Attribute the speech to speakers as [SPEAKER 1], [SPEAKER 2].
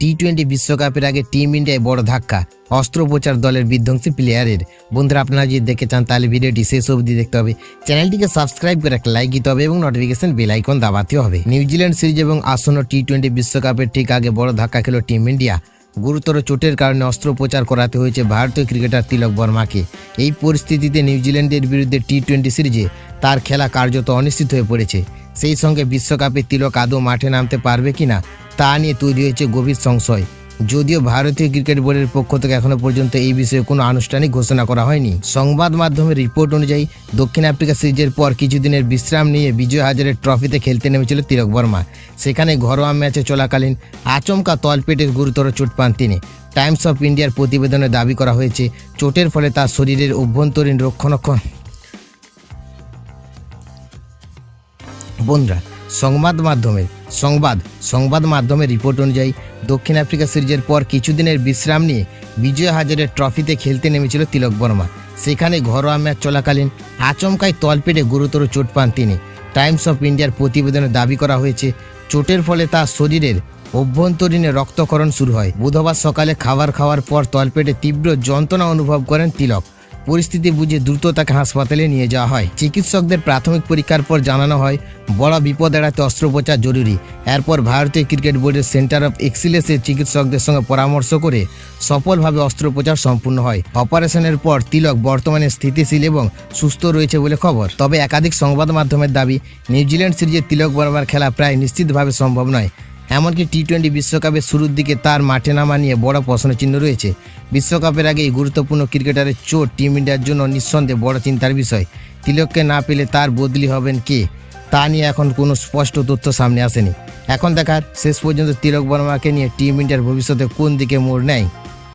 [SPEAKER 1] টি-20 বিশ্বকাপের আগে টিম ইন্ডিয়ায় বড় ধাক্কা, অস্ত্রোপচার দলের বিধ্বংসী প্লেয়ারের। বন্ধুরা, আপনারা যদি দেখতে চান তাহলে ভিডিওটি শেষ অবধি দেখতে হবে। চ্যানেলটিকে সাবস্ক্রাইব করে একটা লাইক দিতে হবে এবং নোটিফিকেশন বেল আইকন দাবাতে হবে। নিউজিল্যান্ড সিরিজ এবং আসন্ন টি-20 বিশ্বকাপের ঠিক আগে বড় ধাক্কা খেল টিম ইন্ডিয়া। গুরুতর চোটের কারণে অস্ত্রোপচার করাতে হয়েছে ভারতীয় ক্রিকেটার তিলক বর্মাকে। এই পরিস্থিতিতে নিউজিল্যান্ডের বিরুদ্ধে টি-20 সিরিজে তার খেলা কার্যত অনিশ্চিত হয়ে পড়েছে। সেই সঙ্গে বিশ্বকাপে তিলক আদৌ মাঠে নামতে পারবে কিনা তা নিয়ে তৈরি হয়েছে গভীর সংশয়। যদিও ভারতীয় ক্রিকেট বোর্ডের পক্ষ থেকে এখনো পর্যন্ত এই বিষয়ে কোনো আনুষ্ঠানিক ঘোষণা করা হয়নি। সংবাদ মাধ্যমের রিপোর্ট অনুযায়ী দক্ষিণ আফ্রিকা সিরিজের পর কিছুদিনের বিশ্রাম নিয়ে বিজয় হাজারে ট্রফিতে খেলতে নেমেছিল তিলক বর্মা। সেখানে ঘরোয়া ম্যাচে চলাকালীন আচমকা তলপেটের গুরুতর চোট পান তিনি। টাইমস অফ ইন্ডিয়ার প্রতিবেদনে দাবি করা হয়েছে, চোটের ফলে তার শরীরের অভ্যন্তরীণ রক্ষণাক্ষণ। বন্ধুরা, সংবাদ মাধ্যমের রিপোর্ট অনুযায়ী দক্ষিণ আফ্রিকা সিরিজের পর কিছুদিনের বিশ্রাম নিয়ে বিজয় হাজারে ট্রফিতে খেলতে নেমেছিল তিলক বর্মা। সেখানে ঘরোয়া ম্যাচ চলাকালীন আচমকাই তলপেটে গুরুতর চোট পান তিনি। টাইমস অফ ইন্ডিয়ার প্রতিবেদনে দাবি করা হয়েছে, চোটের ফলে তার শরীরের অভ্যন্তরীণে রক্তক্ষরণ শুরু হয়। বুধবার সকালে খাবার খাওয়ার পর তলপেটে তীব্র যন্ত্রণা অনুভব করেন তিলক। পরিস্থিতি বুঝে দ্রুত তাকে হাসপাতালে নিয়ে যাওয়া হয়। চিকিৎসকদের প্রাথমিক পরীক্ষার পর জানানো হয় বড় বিপদ এড়াতে অস্ত্রোপচার জরুরি। এরপর ভারতীয় ক্রিকেট বোর্ডের সেন্টার অফ এক্সিলেন্সের চিকিৎসকদের সঙ্গে পরামর্শ করে সফলভাবে অস্ত্রোপচার সম্পূর্ণ হয়। অপারেশনের পর তিলক বর্তমানে স্থিতিশীল এবং সুস্থ রয়েছে বলে খবর। তবে একাধিক সংবাদ মাধ্যমের দাবি, নিউজিল্যান্ড সিরিজে তিলক বর্মার খেলা প্রায় নিশ্চিতভাবে সম্ভব নয়। এমনকি টি-20 বিশ্বকাপের শুরুর দিকে তার মাঠে নামা নিয়ে বড় প্রশ্নচিহ্ন রয়েছে। বিশ্বকাপের আগে এই গুরুত্বপূর্ণ ক্রিকেটারের চোট টিম ইন্ডিয়ার জন্য নিঃসন্দেহে বড় চিন্তার বিষয়। তিলককে না পেলে তার বদলি হবেন কে তা নিয়ে এখন কোনো স্পষ্ট তথ্য সামনে আসেনি। এখন দেখার শেষ পর্যন্ত তিলক বর্মাকে নিয়ে টিম ইন্ডিয়ার ভবিষ্যতে কোন দিকে মোড় নেয়।